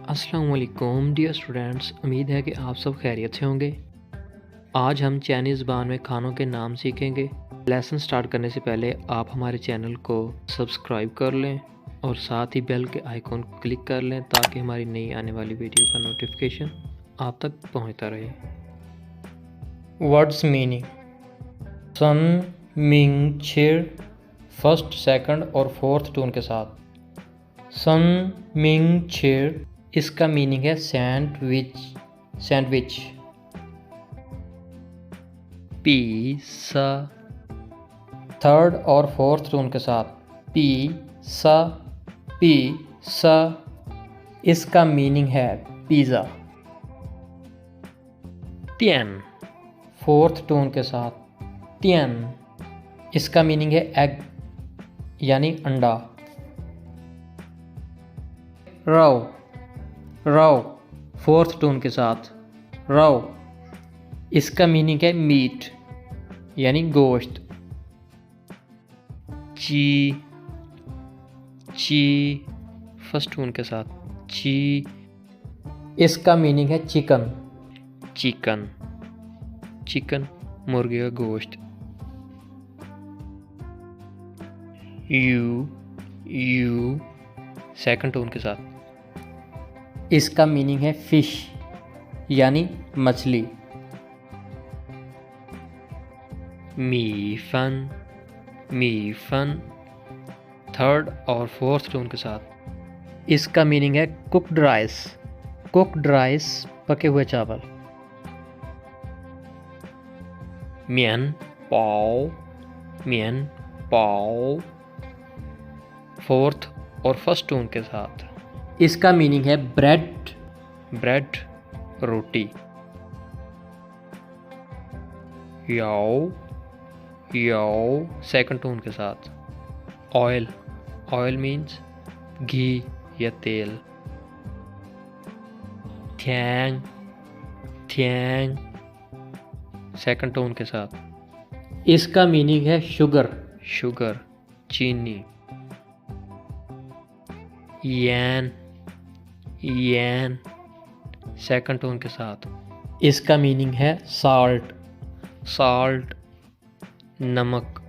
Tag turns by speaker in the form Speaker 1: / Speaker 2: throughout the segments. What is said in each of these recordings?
Speaker 1: अस्सलाम वालेकुम dear students, उम्मीद है कि आप सब खैरियत से होंगे। आज हम चाइनीज़ ज़बान में खानों के नाम सीखेंगे। लेसन स्टार्ट करने से पहले आप हमारे चैनल को सब्सक्राइब कर लें और साथ ही बेल के आइकॉन को क्लिक कर लें ताकि हमारी नई आने वाली वीडियो का नोटिफिकेशन आप तक पहुंचता रहे।
Speaker 2: वर्ड्स मीनिंग: सन, मिंग, छिर फर्स्ट, सेकंड और फोर्थ टोन के साथ। सन, मिंग, छिर इसका मीनिंग है सैंडविच। सैंडविच।
Speaker 1: पिज़्ज़ा।
Speaker 2: थर्ड और फोर्थ टोन के साथ। पी सा, पी सा इसका मीनिंग है पिज़्ज़ा।
Speaker 1: तियन।
Speaker 2: फोर्थ टोन के साथ। तियन इसका मीनिंग है एग यानी अंडा। राव। राव फोर्थ टोन के साथ। राव इसका मीनिंग है मीट यानी गोश्त।
Speaker 1: ची। ची फर्स्ट टोन के साथ। ची
Speaker 2: इसका मीनिंग है चिकन।
Speaker 1: चिकन। चिकन मुर्गे का गोश्त। यू। यू सेकंड टोन के साथ।
Speaker 2: इसका मीनिंग है फिश यानी मछली।
Speaker 1: मी फन। मी फन थर्ड और फोर्थ टोन के साथ।
Speaker 2: इसका मीनिंग है कुक्ड राइस। कुक्ड राइस पके हुए चावल।
Speaker 1: मियन पाओ। मियन पाओ फोर्थ और फर्स्ट टोन के साथ।
Speaker 2: इसका मीनिंग है ब्रेड।
Speaker 1: ब्रेड रोटी। याओ। याओ सेकंड टोन के साथ। ऑयल। ऑयल मीन्स घी या तेल। थैंग। थैंग सेकंड टोन के साथ।
Speaker 2: इसका मीनिंग है शुगर।
Speaker 1: शुगर चीनी। येन। येन सेकंड टोन के साथ।
Speaker 2: इसका मीनिंग है साल्ट।
Speaker 1: साल्ट नमक।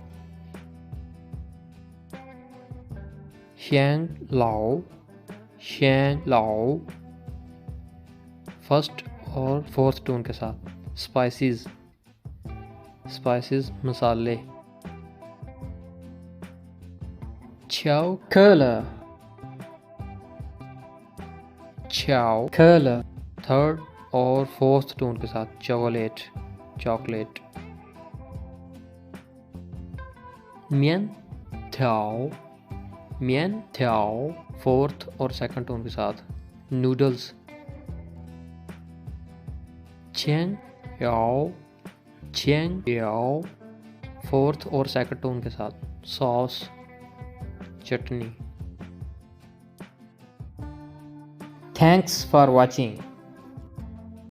Speaker 2: शेंग लाओ। शेंग लाओ फर्स्ट और फोर्थ टोन के साथ। स्पाइसेस। स्पाइसेस मसाले। चाओ कलर। चाओ कलर थर्ड और फोर्थ टोन के साथ। चॉकलेट। चॉकलेट। मियन थाओ। मियन थाओ फोर्थ और सेकंड टोन के साथ। नूडल्स। चेंग याओ। चेंग याओ फोर्थ और सेकंड टोन के साथ। Sauce chutney. Thanks for watching.